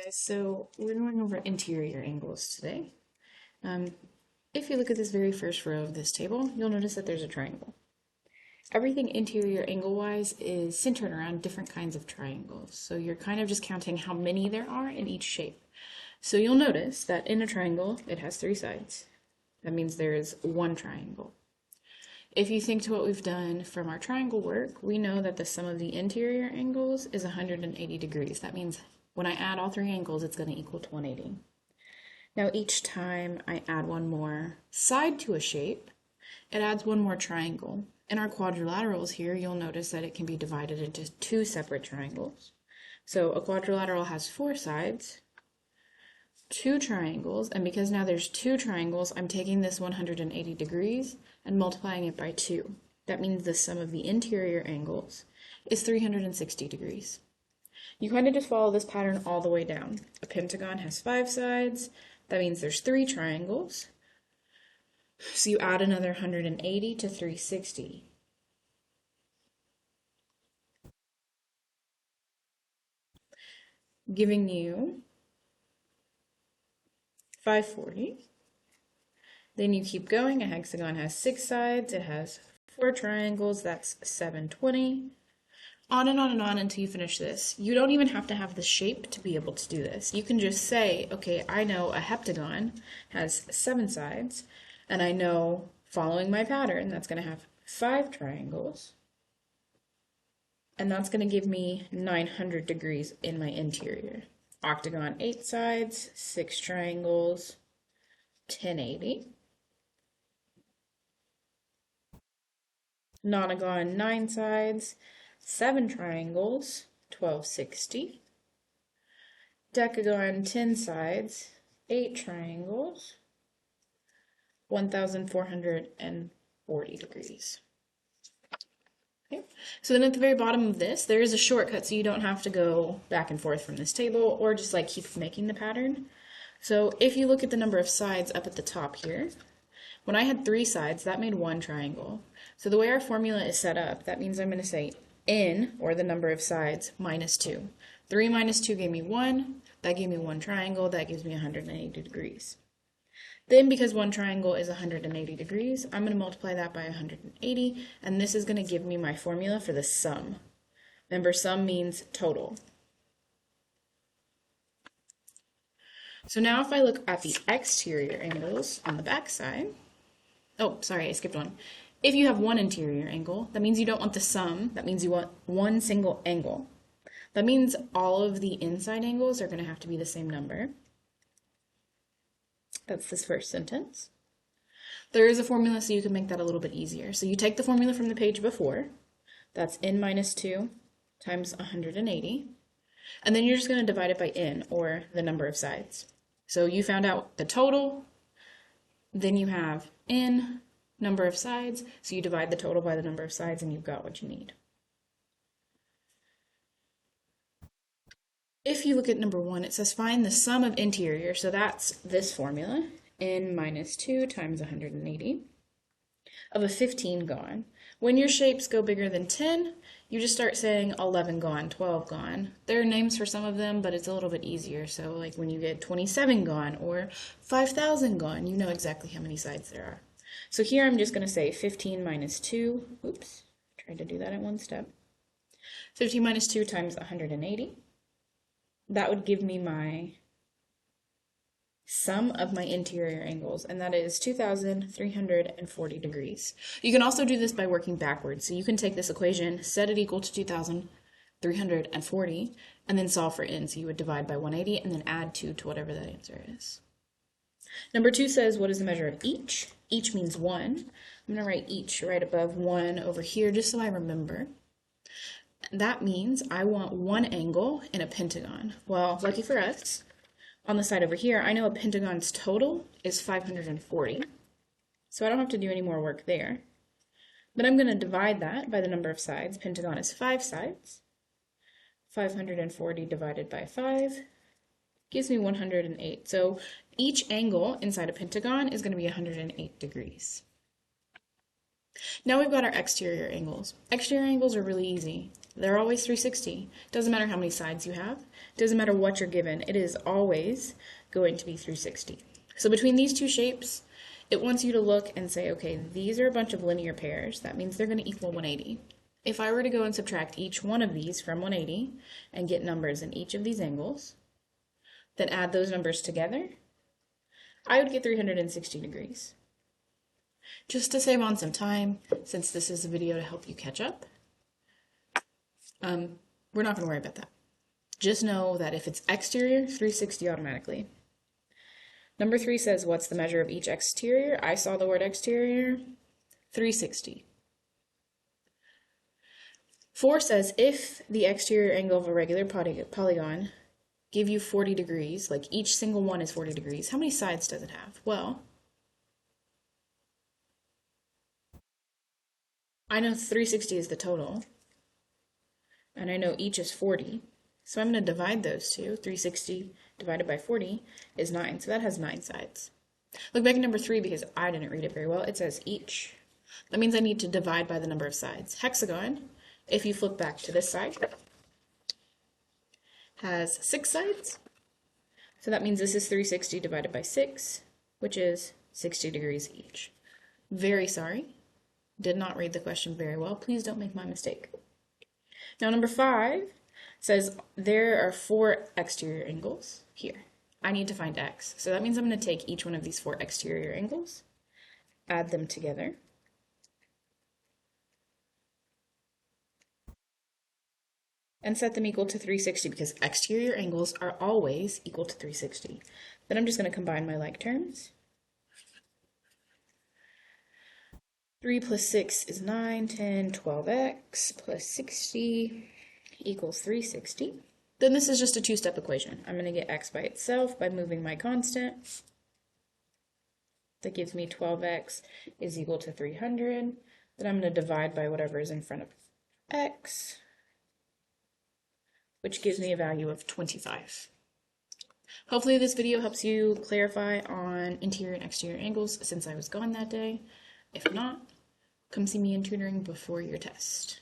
Guys, so we're going over interior angles today. If you look at this very first row of this table, you'll notice that there's a triangle. Everything interior angle-wise is centered around different kinds of triangles. So you're kind of just counting how many there are in each shape. So you'll notice that in a triangle, it has 3 sides. That means there is one triangle. If you think to what we've done from our triangle work, we know that the sum of the interior angles is 180 degrees. That means when I add all 3 angles, it's going to equal to 180. Now each time I add one more side to a shape, it adds one more triangle. In our quadrilaterals here, you'll notice that it can be divided into 2 separate triangles. So a quadrilateral has 4 sides, 2 triangles, and because now there's 2 triangles, I'm taking this 180 degrees and multiplying it by 2. That means the sum of the interior angles is 360 degrees. You kind of just follow this pattern all the way down. A pentagon has 5 sides. That means there's 3 triangles. So you add another 180 to 360. Giving you 540. Then you keep going. A hexagon has 6 sides. It has 4 triangles. That's 720. On and on and on until you finish this. You don't even have to have the shape to be able to do this. You can just say, okay, I know a heptagon has 7 sides, and I know, following my pattern, that's going to have 5 triangles, and that's going to give me 900 degrees in my interior. Octagon, 8 sides, 6 triangles, 1080. Nonagon, 9 sides, 7 triangles, 1260. Decagon, 10 sides, 8 triangles, 1440 degrees. Okay. So then at the very bottom of this, there is a shortcut so you don't have to go back and forth from this table or just like keep making the pattern. So if you look at the number of sides up at the top here, when I had 3 sides, that made 1 triangle. So the way our formula is set up, that means I'm going to say n, or the number of sides, minus 2. 3 minus 2 gave me 1. That gave me 1 triangle. That gives me 180 degrees. Then, because 1 triangle is 180 degrees, I'm going to multiply that by 180, and this is going to give me my formula for the sum. Remember, sum means total. So now if I look at the exterior angles on the back side, oh, sorry, I skipped one. If you have 1 interior angle, that means you don't want the sum. That means you want 1 single angle. That means all of the inside angles are going to have to be the same number. That's this first sentence. There is a formula so you can make that a little bit easier. So you take the formula from the page before. That's n minus 2 times 180. And then you're just going to divide it by n, or the number of sides. So you found out the total. Then you have n, number of sides, so you divide the total by the number of sides and you've got what you need. If you look at number 1, it says find the sum of interior, so that's this formula, n minus 2 times 180, of a 15 gon. When your shapes go bigger than 10, you just start saying 11 gon, 12 gon. There are names for some of them, but it's a little bit easier, so like when you get 27 gon or 5,000 gon, you know exactly how many sides there are. So here I'm just going to say 15 minus 2, oops, tried to do that in one step. 15 minus 2 times 180. That would give me my sum of my interior angles, and that is 2,340 degrees. You can also do this by working backwards. So you can take this equation, set it equal to 2,340, and then solve for n. So you would divide by 180 and then add 2 to whatever that answer is. Number 2 says, what is the measure of each? Each means 1. I'm going to write each right above 1 over here just so I remember. That means I want 1 angle in a pentagon. Well, lucky for us, on the side over here, I know a pentagon's total is 540. So I don't have to do any more work there. But I'm going to divide that by the number of sides. Pentagon is 5 sides. 540 divided by 5 gives me 108. So each angle inside a pentagon is going to be 108 degrees. Now we've got our exterior angles. Exterior angles are really easy. They're always 360. Doesn't matter how many sides you have. Doesn't matter what you're given. It is always going to be 360. So between these two shapes, it wants you to look and say, okay, these are a bunch of linear pairs. That means they're going to equal 180. If I were to go and subtract each one of these from 180 and get numbers in each of these angles, then add those numbers together, I would get 360 degrees. Just to save on some time, since this is a video to help you catch up, we're not going to worry about that. Just know that if it's exterior, 360 automatically. Number 3 says, what's the measure of each exterior? I saw the word exterior, 360. 4 says, if the exterior angle of a regular polygon give you 40 degrees, like each single one is 40 degrees, how many sides does it have? Well, I know 360 is the total, and I know each is 40, so I'm going to divide those two. 360 divided by 40 is 9, so that has 9 sides. Look back at number 3 because I didn't read it very well. It says each. That means I need to divide by the number of sides. Hexagon, if you flip back to this side, has 6 sides. So that means this is 360 divided by 6, which is 60 degrees each. Very sorry. Did not read the question very well. Please don't make my mistake. Now number 5 says there are 4 exterior angles here. I need to find x. So that means I'm going to take each one of these 4 exterior angles, add them together, and set them equal to 360 because exterior angles are always equal to 360. Then I'm just going to combine my like terms. 3 plus 6 is 9, 10, 12x plus 60 equals 360. Then this is just a two-step equation. I'm going to get x by itself by moving my constant. That gives me 12x is equal to 300. Then I'm going to divide by whatever is in front of x, which gives me a value of 25. Hopefully this video helps you clarify on interior and exterior angles since I was gone that day. If not, come see me in tutoring before your test.